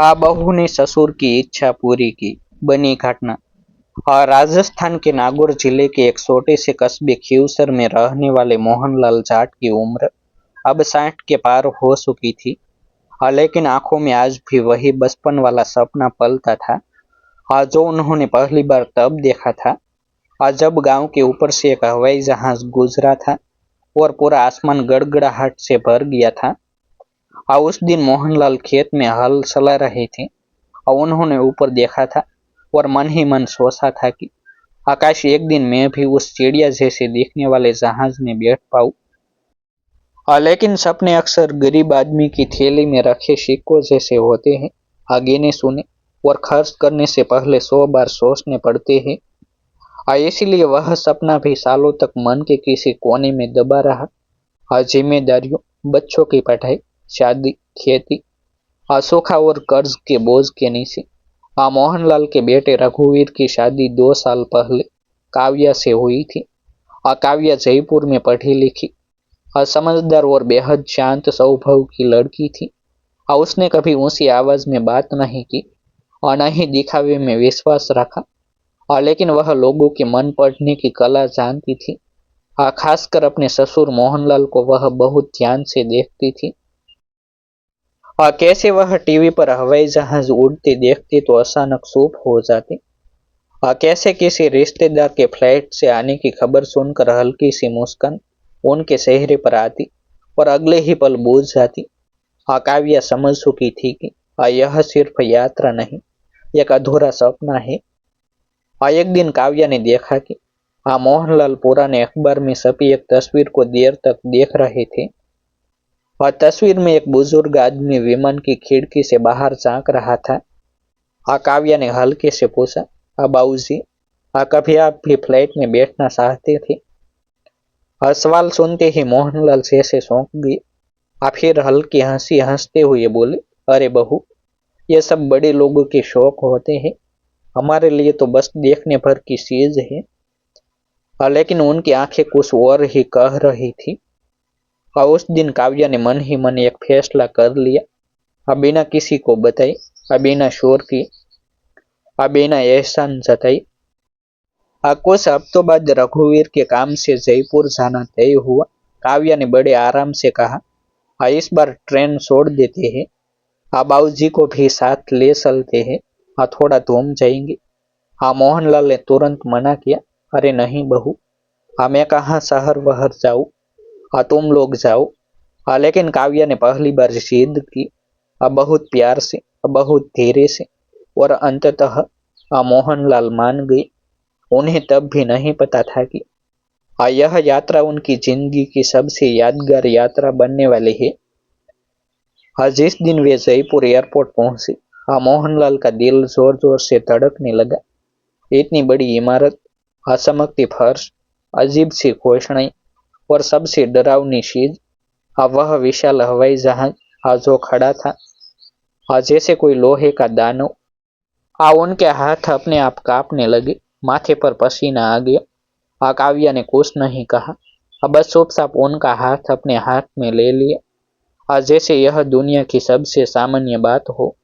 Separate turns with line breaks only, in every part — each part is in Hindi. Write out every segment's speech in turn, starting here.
आ बहू ने ससुर की इच्छा पूरी की। बनी घटना। राजस्थान के नागौर जिले के एक छोटे से कस्बे खीवसर में रहने वाले मोहनलाल जाट की उम्र अब 60 के पार हो चुकी थी। लेकिन आंखों में आज भी वही बचपन वाला सपना पलता था, जो उन्होंने पहली बार तब देखा था, जब गांव के ऊपर से एक हवाई जहाज गुजरा था और पूरा आसमान गड़गड़ाहट से भर गया था। उस दिन मोहनलाल खेत में हल चला रहे थे और उन्होंने ऊपर देखा था और मन ही मन सोचा था कि आकाश एक दिन मैं भी उस चिड़िया जैसे दिखने वाले जहाज में बैठ पाऊं। लेकिन सपने अक्सर गरीब आदमी की थैली में रखे सिक्कों जैसे होते हैं, गिने सुने और खर्च करने से पहले 100 बार सोचने पड़ते हैं। इसीलिए वह सपना भी सालों तक मन के किसी कोने में दबा रहा। जिम्मेदारियों, बच्चों की पढ़ाई, शादी, खेती, सूखा और कर्ज के बोझ के नीचे मोहनलाल के बेटे रघुवीर की शादी 2 साल पहले काव्या से हुई थी। काव्या जयपुर में पढ़ी लिखी, समझदार और बेहद शांत स्वभाव की लड़की थी। उसने कभी ऊंची आवाज में बात नहीं की और न ही दिखावे में विश्वास रखा। लेकिन वह लोगों के मन पढ़ने की कला जानती थी। खासकर अपने ससुर मोहनलाल को वह बहुत ध्यान से देखती थी। कैसे वह टीवी पर हवाई जहाज उड़ते देखते तो अचानक चुप हो जाते। कैसे किसी रिश्तेदार के फ्लाइट से आने की खबर सुनकर हल्की सी मुस्कान उनके चेहरे पर आती और अगले ही पल बूझ जाती। काव्या समझ चुकी थी कि यह सिर्फ यात्रा नहीं, एक अधूरा सपना है। एक दिन काव्या ने देखा कि मोहनलाल पुराने अखबार में छपी एक तस्वीर को देर तक देख रहे थे। और तस्वीर में एक बुजुर्ग आदमी विमान की खिड़की से बाहर झांक रहा था। काव्या ने हल्के से पूछा, बाबूजी, कभी आप भी फ्लाइट में बैठना चाहते थे? सवाल सुनते ही मोहनलाल से चौंक गए। फिर हल्की हंसी हंसते हुए बोले, अरे बहू, ये सब बड़े लोगों के शौक होते हैं, हमारे लिए तो बस देखने भर की चीज है। लेकिन उनकी आंखें कुछ और ही कह रही थी। उस दिन काव्या ने मन ही मन एक फैसला कर लिया। बिना किसी को बताई, बिना शोर की, बिना एहसान जताई। कुछ हफ्तों बाद रघुवीर के काम से जयपुर जाना तय हुआ। काव्या ने बड़े आराम से कहा, इस बार ट्रेन छोड़ देते हैं, बाबूजी को भी साथ ले चलते हैं, थोड़ा घूम जाएंगे। मोहनलाल ने तुरंत मना किया, अरे नहीं बहू, मैं कहाँ शहर वहर जाऊँ, तुम लोग जाओ। लेकिन काव्या ने पहली बार जिद की, बहुत प्यार से, बहुत धीरे से, और अंततः मोहनलाल मान गए। उन्हें तब भी नहीं पता था कि यह यात्रा उनकी जिंदगी की सबसे यादगार यात्रा बनने वाली है। जिस दिन वे जयपुर एयरपोर्ट पहुंचे, मोहनलाल का दिल जोर जोर से धड़कने लगा। इतनी बड़ी इमारत, चमकती फर्श, अजीब सी घोषणाएं और सबसे डरावनी चीज, वह विशाल हवाई जहाज जो खड़ा था जैसे कोई लोहे का दानव। उनके हाथ अपने आप कांपने लगे, माथे पर पसीना आ गया। काव्या ने कुछ नहीं कहा, बस चुपचाप उनका हाथ अपने हाथ में ले लिया, जैसे यह दुनिया की सबसे सामान्य बात हो।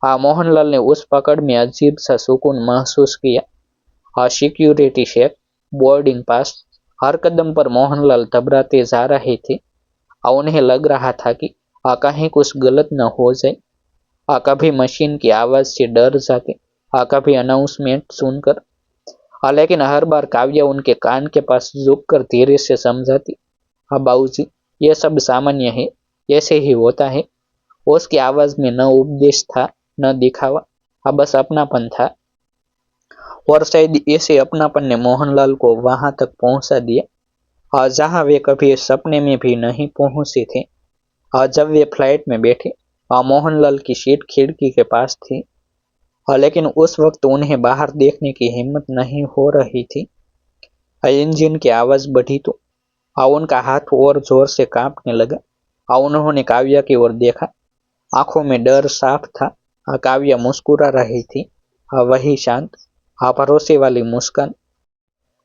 मोहनलाल ने उस पकड़ में अजीब सा सुकून महसूस किया। सिक्योरिटी चेक, बोर्डिंग पास, हर कदम पर मोहनलाल घबराते जा रहे थे। उन्हें लग रहा था कि कहीं कुछ गलत न हो जाए। कभी मशीन की आवाज से डर जाते, कभी अनाउंसमेंट सुनकर। लेकिन हर बार काव्या उनके कान के पास झुककर धीरे से समझाती, बाबूजी, यह सब सामान्य है, ऐसे ही होता है। उसकी आवाज में न उपदेश था, न दिखावा, बस अपनापन था। और शायद ऐसे अपनापन ने मोहनलाल को वहां तक पहुंचा दिया जहां वे कभी सपने में भी नहीं पहुंचे थे। जब वे फ्लाइट में बैठे, मोहनलाल की सीट खिड़की के पास थी। लेकिन उस वक्त उन्हें बाहर देखने की हिम्मत नहीं हो रही थी। इंजन की आवाज बढ़ी तो उनका हाथ और जोर से कांपने लगा। उन्होंने काव्या की ओर देखा, आंखों में डर साफ था। काव्या मुस्कुरा रही थी, वही शांत, भरोसे वाली मुस्कान।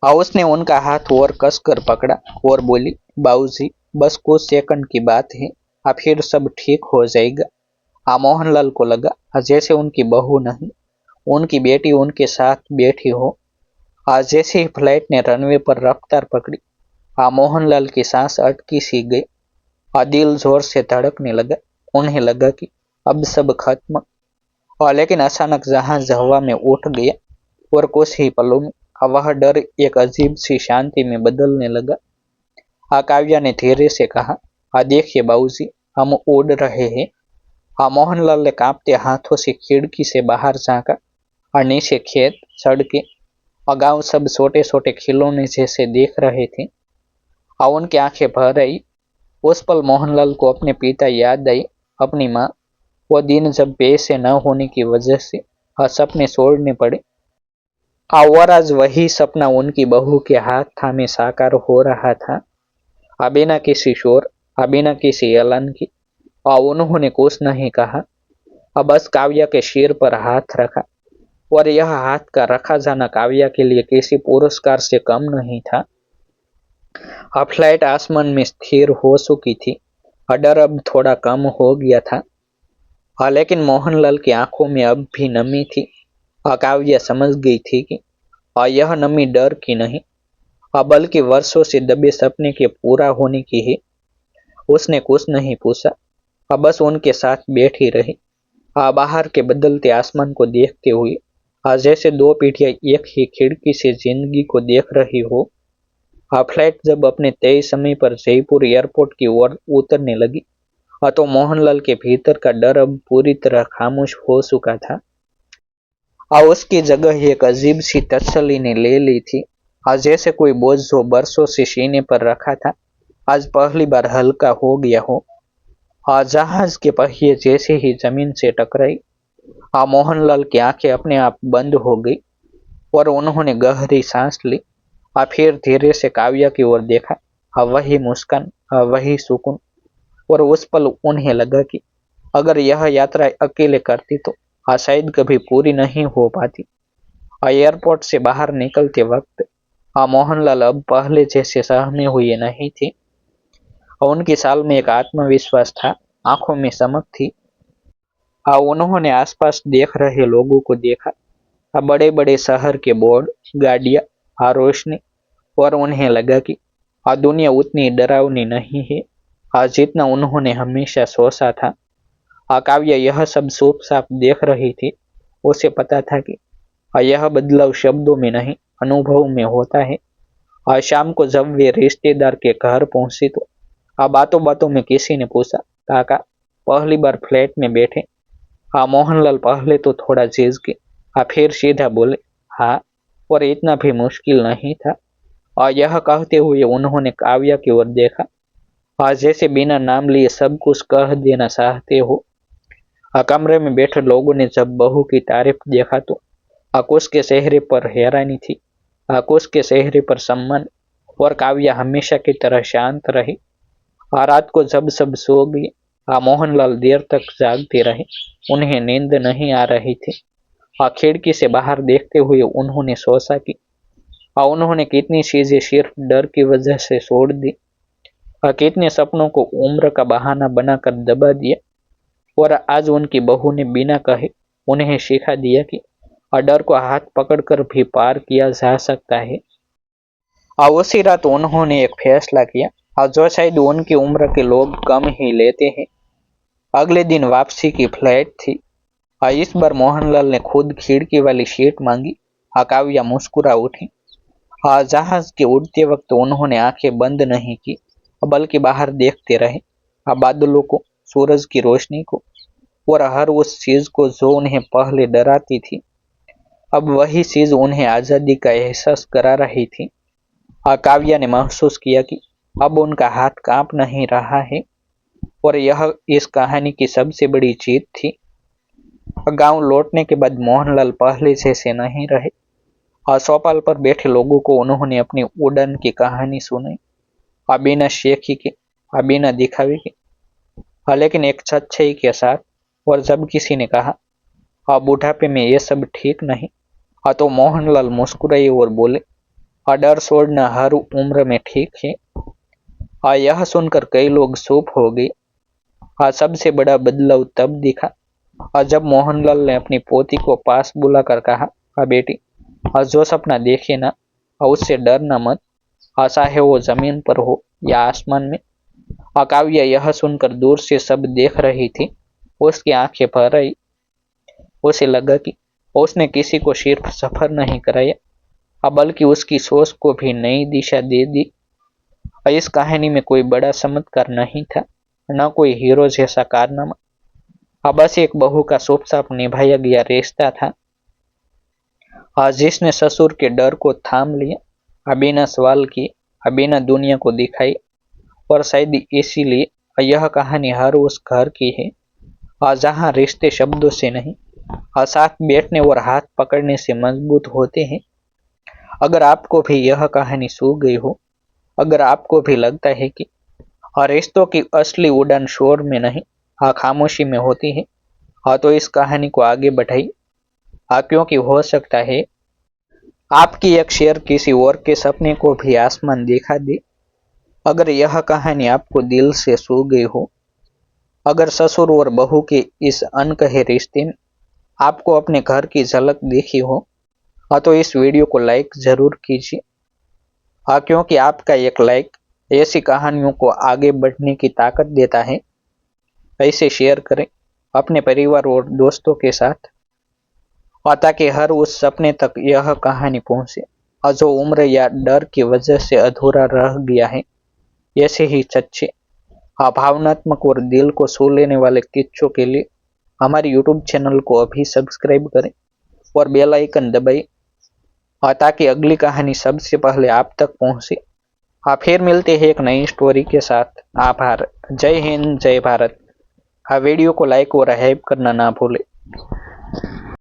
उसने उनका हाथ और कसकर पकड़ा और बोली, बाबूजी, बस कुछ सेकंड की बात है, फिर सब ठीक हो जाएगा। मोहनलाल को लगा जैसे उनकी बहू नहीं, उनकी बेटी उनके साथ बैठी हो। जैसे ही फ्लाइट ने रनवे पर रफ्तार पकड़ी, मोहनलाल की सांस अटकी सी गई। दिल जोर से धड़कने लगा। उन्हें लगा कि अब सब खत्म। लेकिन अचानक जहाज हवा में उठ गया और कुछ ही पलों में वह डर एक अजीब सी शांति में बदलने लगा। काव्या ने धीरे से कहा, देखिए बाबूजी, हम उड़ रहे हैं। मोहनलाल ने कांपते हाथों से खिड़की से बाहर झांका और नीचे खेत, सड़कें और गांव सब छोटे छोटे खिलौने जैसे देख रहे थे। उनकी आंखें भर आई। उस पल मोहनलाल को अपने पिता याद आई, अपनी माँ, वो दिन जब पैसे न होने की वजह से सपने छोड़ने पड़े। और आज वही सपना उनकी बहू के हाथ थामे साकार हो रहा था। बिना किसी शोर, बिना किसी ऐलान की। उन्होंने कुछ नहीं कहा, बस काव्या के सिर पर हाथ रखा। और यह हाथ का रखा जाना काव्या के लिए किसी पुरस्कार से कम नहीं था। फ्लाइट आसमान में स्थिर हो चुकी थी। डर अब थोड़ा कम हो गया था। लेकिन मोहनलाल की आंखों में अब भी नमी थी। काव्या समझ गई थी कि यह नमी डर की नहीं, बल्कि वर्षों से दबे सपने के पूरा होने की है। उसने कुछ नहीं पूछा, बस उनके साथ बैठी रही, बाहर के बदलते आसमान को देखते हुए, जैसे दो पीढ़ियां एक ही खिड़की से जिंदगी को देख रही हो। फ्लाइट जब अपने तय समय पर जयपुर एयरपोर्ट की ओर उतरने लगी, तो मोहनलाल के भीतर का डर अब पूरी तरह खामोश हो चुका था। उसकी जगह एक अजीब सी तसल्ली ने ले ली थी। जैसे कोई बोझ जो बरसों से सीने पर रखा था, आज पहली बार हल्का हो गया हो। जहाज के पहिए जैसे ही जमीन से टकराई, मोहनलाल की आंखें अपने आप बंद हो गई और उन्होंने गहरी सांस ली। फिर धीरे से काव्या की ओर देखा। वही मुस्कान, वही सुकून। और उस पल उन्हें लगा कि अगर यह यात्रा अकेले करती तो शायद कभी पूरी नहीं हो पाती। एयरपोर्ट से बाहर निकलते वक्त मोहनलाल अब पहले जैसे सहमे हुए नहीं थे। उनकी साल में एक आत्मविश्वास था, आंखों में चमक थी। उन्होंने आसपास देख रहे लोगों को देखा, बड़े बड़े शहर के बोर्ड, गाड़ियां, रोशनी। और उन्हें लगा कि दुनिया उतनी डरावनी नहीं है जितना उन्होंने हमेशा सोचा था। काव्या यह सब साफ साफ देख रही थी। उसे पता था कि यह बदलाव शब्दों में नहीं, अनुभव में होता है। शाम को जब वे रिश्तेदार के घर पहुंची तो बातों बातों में किसी ने पूछा, काका पहली बार फ्लैट में बैठे? मोहनलाल पहले तो थोड़ा झिझ के, फिर सीधा बोले, हाँ, और इतना भी मुश्किल नहीं था। यह कहते हुए उन्होंने काव्या की ओर देखा, जैसे बिना नाम लिए सब कुछ कह देना चाहते हो। कमरे में बैठे लोगों ने जब बहू की तारीफ देखा तो कुछ के चेहरे पर हैरानी थी, कुछ के चेहरे पर सम्मान। और काव्या हमेशा की तरह शांत रही। रात को जब सब सो गए, मोहनलाल देर तक जागते रहे। उन्हें नींद नहीं आ रही थी। खिड़की से बाहर देखते हुए उन्होंने सोचा कि उन्होंने कितनी चीजें सिर्फ डर की वजह से छोड़ दी, कितने सपनों को उम्र का बहाना बनाकर दबा दिया। और आज उनकी बहू ने बिना कहे उन्हें सिखा दिया कि डर को हाथ पकड़कर भी पार किया जा सकता है। उसी रात उन्होंने एक फैसला किया, जो शायद उनकी उम्र के लोग कम ही लेते हैं। अगले दिन वापसी की फ्लाइट थी। इस बार मोहनलाल ने खुद खिड़की वाली सीट मांगी। काव्या मुस्कुरा उठी। जहाज के उड़ते वक्त उन्होंने आंखें बंद नहीं की, बल्कि बाहर देखते रहे, बादलों को, सूरज की रोशनी को, और हर उस चीज को जो उन्हें पहले डराती थी। अब वही चीज उन्हें आजादी का एहसास करा रही थी। काव्या ने महसूस किया कि अब उनका हाथ कांप नहीं रहा है। और यह इस कहानी की सबसे बड़ी जीत थी। गांव लौटने के बाद मोहनलाल पहले जैसे नहीं रहे। चौपाल पर बैठे लोगों को उन्होंने अपनी उड़ान की कहानी सुनाई, बिना शेखी के, बिना दिखावे के, लेकिन एक सच्चाई के साथ। और जब किसी ने कहा बुढ़ापे में ये सब ठीक नहीं, तो मोहनलाल मुस्कुराए और बोले, डर छोड़ना हर उम्र में ठीक है। यह सुनकर कई लोग चुप हो गए। सबसे बड़ा बदलाव तब दिखा जब मोहनलाल ने अपनी पोती को पास बुलाकर कहा, बेटी, जो सपना देखे ना उससे डरना मत, चाहे वो जमीन पर हो या आसमान में। काव्या यह सुनकर दूर से सब देख रही थी। उसकी आंखें भर आई। उसे लगा कि उसने किसी को सिर्फ सफर नहीं कराया, बल्कि उसकी सोच को भी नई दिशा दे दी। इस कहानी में कोई बड़ा चमत्कार नहीं था, न कोई हीरो जैसा कारनामा, बस एक बहू का शुभ साप निभाया गया रिश्ता था, जिसने ससुर के डर को थाम लिया, बिना सवाल किए, बिना दुनिया को दिखाई। और शायद इसीलिए यह कहानी हर उस घर की है जहाँ रिश्ते शब्दों से नहीं, साथ बैठने और हाथ पकड़ने से मजबूत होते हैं। अगर आपको भी यह कहानी छू गई हो, अगर आपको भी लगता है कि रिश्तों की असली उड़ान शोर में नहीं, खामोशी में होती है, तो इस कहानी को आगे बढ़ाई, क्योंकि हो सकता है आपकी एक शेयर किसी और के सपने को भी आसमान दिखा दे। अगर यह कहानी आपको दिल से छू गई हो, अगर ससुर और बहू के इस अनकहे रिश्ते में आपको अपने घर की झलक दिखी हो, तो इस वीडियो को लाइक जरूर कीजिए, क्योंकि आपका एक लाइक ऐसी कहानियों को आगे बढ़ने की ताकत देता है। ऐसे शेयर करें अपने परिवार और दोस्तों के साथ, ताकि हर उस सपने तक यह कहानी पहुंचे जो उम्र या डर की वजह से अधूरा रह गया है। ऐसे ही सच्चे, भावनात्मक और दिल को छू लेने वाले किस्सों के लिए हमारे YouTube चैनल को अभी सब्सक्राइब करें और बेल आइकन दबाएं, ताकि अगली कहानी सबसे पहले आप तक पहुंचे। फिर मिलते हैं एक नई स्टोरी के साथ। आभार। जय हिंद, जय भारत। वीडियो को लाइक और हाइप करना ना भूलें।